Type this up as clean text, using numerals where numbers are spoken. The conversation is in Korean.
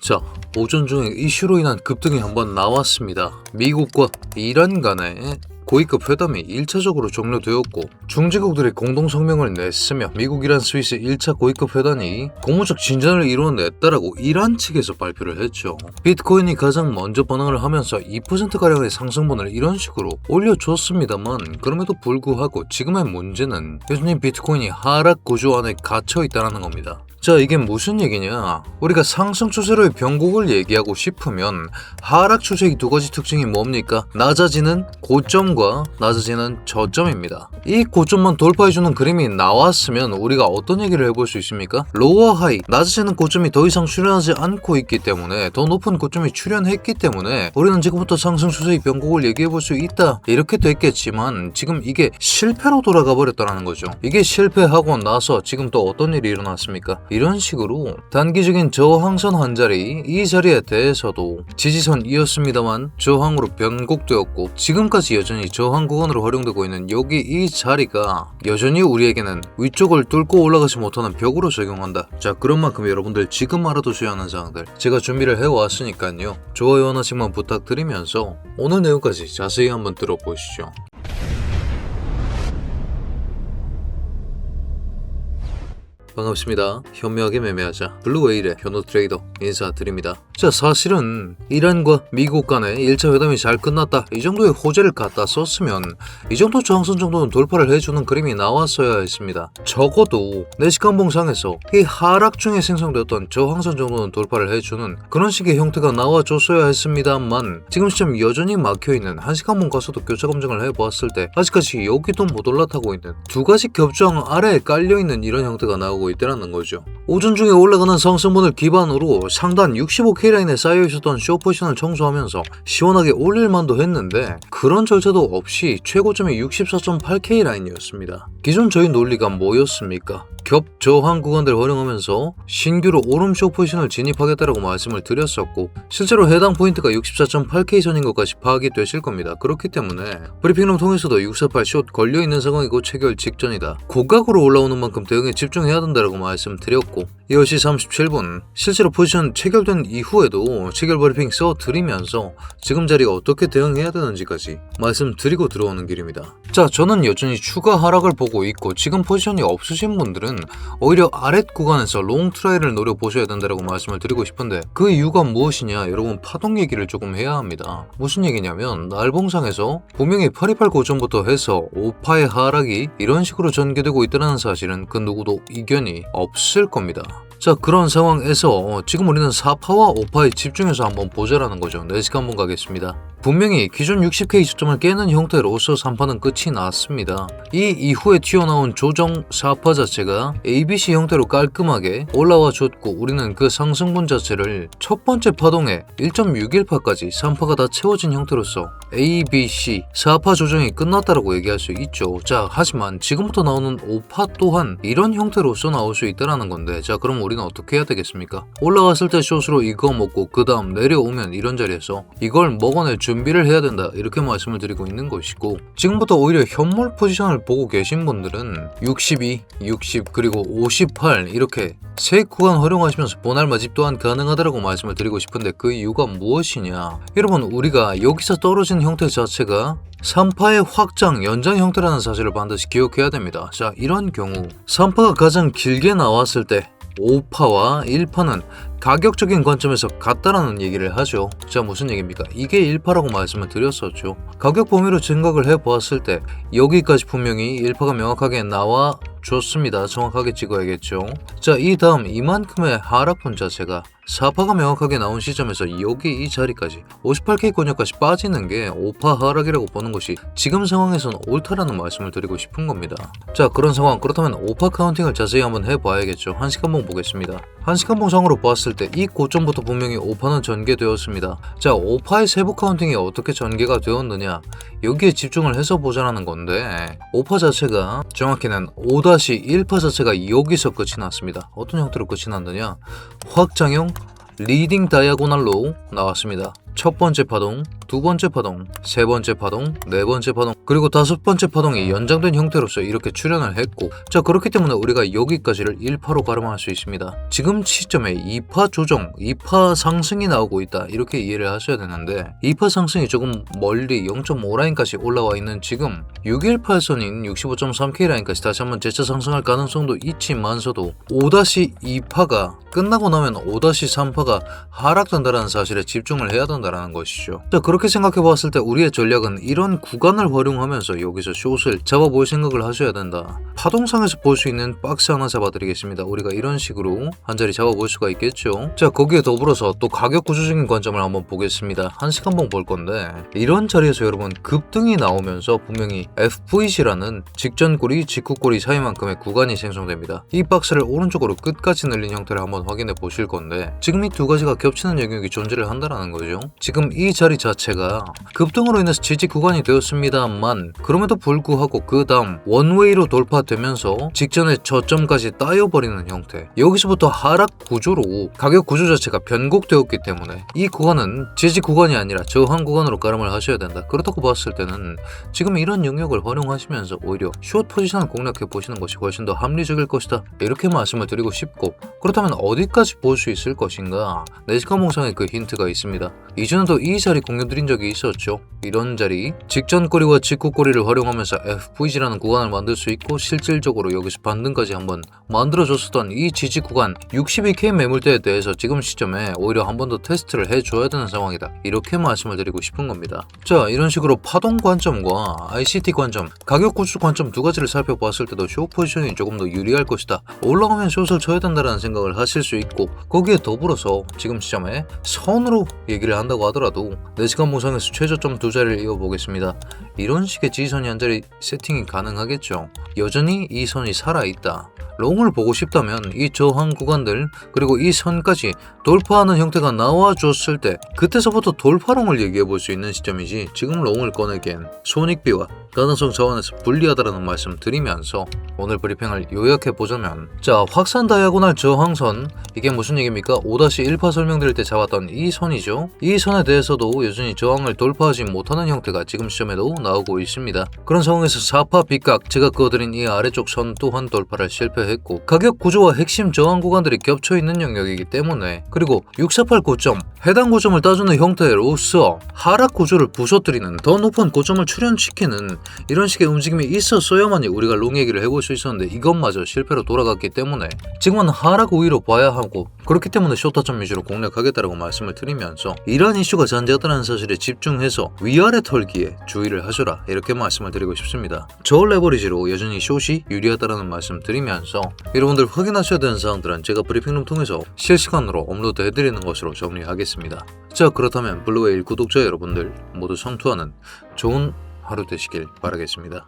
자, 오전 중에 이슈로 인한 급등이 한번 나왔습니다. 미국과 이란 간의 고위급 회담이 1차적으로 종료되었고 중재국들이 공동 성명을 냈으며 미국, 이란, 스위스 1차 고위급 회담이 고무적 진전을 이뤄냈다라고 이란 측에서 발표를 했죠. 비트코인이 가장 먼저 반응을 하면서 2%가량의 상승분을 이런 식으로 올려줬습니다만 그럼에도 불구하고 지금의 문제는 여전히 비트코인이 하락 구조 안에 갇혀 있다는 겁니다. 자, 이게 무슨 얘기냐? 우리가 상승 추세로의 변곡을 얘기하고 싶으면 하락 추세의 두 가지 특징이 뭡니까? 낮아지는 고점과 낮아지는 저점입니다. 이 고점만 돌파해주는 그림이 나왔으면 우리가 어떤 얘기를 해볼 수 있습니까? 로어 하이, 낮아지는 고점이 더 이상 출현하지 않고 있기 때문에 더 높은 고점이 출현했기 때문에 우리는 지금부터 상승 추세의 변곡을 얘기해볼 수 있다, 이렇게 됐겠지만 지금 이게 실패로 돌아가 버렸다는 거죠. 이게 실패하고 나서 지금 또 어떤 일이 일어났습니까? 이런 식으로 단기적인 저항선 한 자리, 이 자리에 대해서도 지지선이었습니다만 저항으로 변곡되었고 지금까지 여전히 저항 구간으로 활용되고 있는 여기 이 자리가 여전히 우리에게는 위쪽을 뚫고 올라가지 못하는 벽으로 적용한다. 자, 그런 만큼 여러분들 지금 알아두셔야 하는 사항들 제가 준비를 해왔으니까요. 좋아요 하나씩만 부탁드리면서 오늘 내용까지 자세히 한번 들어보시죠. 반갑습니다. 현명하게 매매하자 블루웨일의 현우 트레이더 인사드립니다. 자, 사실은 이란과 미국 간의 1차 회담이 잘 끝났다, 이 정도의 호재를 갖다 썼으면 이 정도 저항선 정도는 돌파를 해주는 그림이 나왔어야 했습니다. 적어도 내시간봉상에서 이 하락 중에 생성되었던 저항선 정도는 돌파를 해주는 그런 식의 형태가 나와줬어야 했습니다만 지금 시점 여전히 막혀있는 한시간봉 가서도 교차 검증을 해보았을 때 아직까지 여기도 못 올라타고 있는 두 가지 겹저항 아래에 깔려있는 이런 형태가 나오고 있다는 거죠. 오전 중에 올라가는 상승분을 기반으로 상단 65K 라인에 쌓여 있었던 숏포지션을 청소하면서 시원하게 올릴만도 했는데 그런 절차도 없이 최고점이 64.8K 라인이었습니다. 기존 저희 논리가 뭐였습니까? 겹 저항 구간들을 활용하면서 신규로 오름 숏포지션을 진입하겠다라고 말씀을 드렸었고 실제로 해당 포인트가 64.8K 선인 것까지 파악이 되실 겁니다. 그렇기 때문에 브리핑룸 통해서도 648 숏 걸려있는 상황이고 체결 직전이다, 고각으로 올라오는 만큼 대응에 집중해야 된다라고 말씀드렸고 10시 37분 실제로 포지션 체결된 이후에도 체결 브리핑 써드리면서 지금 자리가 어떻게 대응해야 되는지까지 말씀드리고 들어오는 길입니다. 자, 저는 여전히 추가 하락을 보고 있고 지금 포지션이 없으신 분들은 오히려 아랫 구간에서 롱 트라이를 노려보셔야 된다고 말씀을 드리고 싶은데 그 이유가 무엇이냐? 여러분, 파동 얘기를 조금 해야 합니다. 무슨 얘기냐면 날봉상에서 분명히 828 고점부터 해서 5파의 하락이 이런 식으로 전개되고 있다는 사실은 그 누구도 이견이 없을 겁니다. 자, 그런 상황에서 지금 우리는 4파와 5파에 집중해서 한번 보자라는 거죠. 4시간 한번 가겠습니다. 분명히 기존 60K 저점을 깨는 형태로서 3파는 끝이 났습니다. 이 이후에 튀어나온 조정 4파 자체가 ABC 형태로 깔끔하게 올라와 줬고 우리는 그 상승분 자체를 첫 번째 파동에 1.61파까지 3파가 다 채워진 형태로서 ABC 4파 조정이 끝났다라고 얘기할 수 있죠. 자, 하지만 지금부터 나오는 5파 또한 이런 형태로서 나올 수 있다는 건데, 자, 그럼 우리는 어떻게 해야 되겠습니까? 올라갔을 때 숏으로 이거 먹고 그 다음 내려오면 이런 자리에서 이걸 먹어낼 준비를 해야 된다, 이렇게 말씀을 드리고 있는 것이고 지금부터 오히려 현물 포지션을 보고 계신 분들은 62, 60 그리고 58 이렇게 세 구간 활용하시면서 보날 마집 또한 가능하다라고 말씀을 드리고 싶은데 그 이유가 무엇이냐? 여러분, 우리가 여기서 떨어진 형태 자체가 3파의 확장, 연장 형태라는 사실을 반드시 기억해야 됩니다. 자, 이런 경우 3파가 가장 길게 나왔을 때 5파와 1파는 가격적인 관점에서 같다라는 얘기를 하죠. 자, 무슨 얘기입니까? 이게 1파라고 말씀을 드렸었죠. 가격 범위로 생각을 해보았을 때 여기까지 분명히 1파가 명확하게 나와 줬습니다. 정확하게 찍어야겠죠. 자, 이 다음 이만큼의 하락분 자체가 4파가 명확하게 나온 시점에서 여기 이 자리까지 58K 권역까지 빠지는 게 5파 하락이라고 보는 것이 지금 상황에서는 옳다라는 말씀을 드리고 싶은 겁니다. 자, 그런 상황, 그렇다면 5파 카운팅을 자세히 한번 해봐야겠죠. 1시간봉 보겠습니다. 1시간봉 상으로 봤을 때 이 고점부터 분명히 5파는 전개되었습니다. 자, 5파의 세부 카운팅이 어떻게 전개가 되었느냐, 여기에 집중을 해서 보자라는 건데 5파 자체가 정확히는 5-1파 자체가 여기서 끝이 났습니다. 어떤 형태로 끝이 났느냐, 확장형 리딩 다이아고날로 나왔습니다. 첫 번째 파동, 두 번째 파동, 세 번째 파동, 네 번째 파동, 그리고 다섯 번째 파동이 연장된 형태로서 이렇게 출현을 했고, 자 그렇기 때문에 우리가 여기까지를 1파로 가름할 수 있습니다. 지금 시점에 2파 조정, 2파 상승이 나오고 있다 이렇게 이해를 하셔야 되는데, 2파 상승이 조금 멀리 0.5라인까지 올라와 있는 지금 618선인 65.3K 라인까지 다시 한번 재차 상승할 가능성도 있지만서도 5-2파가 끝나고 나면 5-3파가 하락된다는 사실에 집중을 해야 된다는 것이죠. 자 그렇게 생각해 봤을 때 우리의 전략은 이런 구간을 활용하면서 여기서 숏을 잡아볼 생각을 하셔야 된다. 파동상에서 볼 수 있는 박스 하나 잡아드리겠습니다. 우리가 이런 식으로 한 자리 잡아볼 수가 있겠죠. 자 거기에 더불어서 또 가격 구조적인 관점을 한번 보겠습니다. 한식 한번 볼 건데, 이런 자리에서 여러분 급등이 나오면서 분명히 FVC라는 직전꼬리 직후꼬리 사이만큼의 구간이 생성됩니다. 이 박스를 오른쪽으로 끝까지 늘린 형태를 한번 확인해 보실 건데, 지금 이 두 가지가 겹치는 영역이 존재를 한다는 거죠. 지금 이 자리 자체가 급등으로 인해서 지지 구간이 되었습니다만, 그럼에도 불구하고 그 다음 원웨이로 돌파되면서 직전의 저점까지 따여버리는 형태, 여기서부터 하락 구조로 가격 구조 자체가 변곡되었기 때문에 이 구간은 지지 구간이 아니라 저항 구간으로 가름을 하셔야 된다. 그렇다고 봤을 때는 지금 이런 영역을 활용하시면서 오히려 숏 포지션을 공략해 보시는 것이 훨씬 더 합리적일 것이다 이렇게 말씀을 드리고 싶고, 그렇다면 어디까지 볼 수 있을 것인가, 내시가몽상에 그 힌트가 있습니다. 이전에도 이 자리 공유드린 적이 있었죠. 이런 자리 직전꼬리와 직후꼬리를 활용하면서 FVG라는 구간을 만들 수 있고, 실질적으로 여기서 반등까지 한번 만들어줬었던 이 지지 구간 62K 매물대에 대해서 지금 시점에 오히려 한 번 더 테스트를 해줘야 되는 상황이다 이렇게 말씀을 드리고 싶은 겁니다. 자 이런 식으로 파동 관점과 ICT 관점, 가격 구조 관점 두 가지를 살펴봤을 때도 숏 포지션이 조금 더 유리할 것이다, 올라가면 숏을 쳐야 된다는 생각을 하실 수 있고, 거기에 더불어서 지금 시점에 선으로 얘기를 한다고 하더라도 4시간 모상에서 최저점 두 자리를 이어보겠습니다. 이런 식의 지지선이 한 자리 세팅이 가능하겠죠. 여전히 이 선이 살아있다, 롱을 보고 싶다면 이 저항 구간들 그리고 이 선까지 돌파하는 형태가 나와줬을 때 그때서부터 돌파롱을 얘기해 볼 수 있는 시점이지, 지금 롱을 꺼내기엔 손익비와 가능성 자원에서 불리하다라는 말씀 드리면서 오늘 브리핑을 요약해 보자면, 자 확산 다이아고날 저항선, 이게 무슨 얘기입니까? 5-1파 설명드릴 때 잡았던 이 선이죠. 이 선에 대해서도 여전히 저항을 돌파하지 못하는 형태가 지금 시점에도 나오고 있습니다. 그런 상황에서 4파 빗각, 제가 그어드린 이 아래쪽 선 또한 돌파를 실패했고, 가격 구조와 핵심 저항 구간들이 겹쳐있는 영역이기 때문에, 그리고 648 고점, 해당 고점을 따주는 형태로서 하락 구조를 부서뜨리는, 더 높은 고점을 출현시키는 이런 식의 움직임이 있었어야만이 우리가 롱 얘기를 해볼 수 있었는데, 이것마저 실패로 돌아갔기 때문에 지금은 하락 우위로 봐야 하고, 그렇기 때문에 숏타점 위주로 공략하겠다라고 말씀을 드리면서, 이러한 이슈가 잔재하다는 사실에 집중해서 위아래 털기에 주의를 하셔라 이렇게 말씀을 드리고 싶습니다. 저울 레버리지로 여전히 숏이 유리하다는 말씀 드리면서, 여러분들 확인하셔야 되는 사항들은 제가 브리핑룸 통해서 실시간으로 업로드 해드리는 것으로 정리하겠습니다. 자 그렇다면 블루웨일 구독자 여러분들 모두 성투하는 좋은 하루 되시길 바라겠습니다.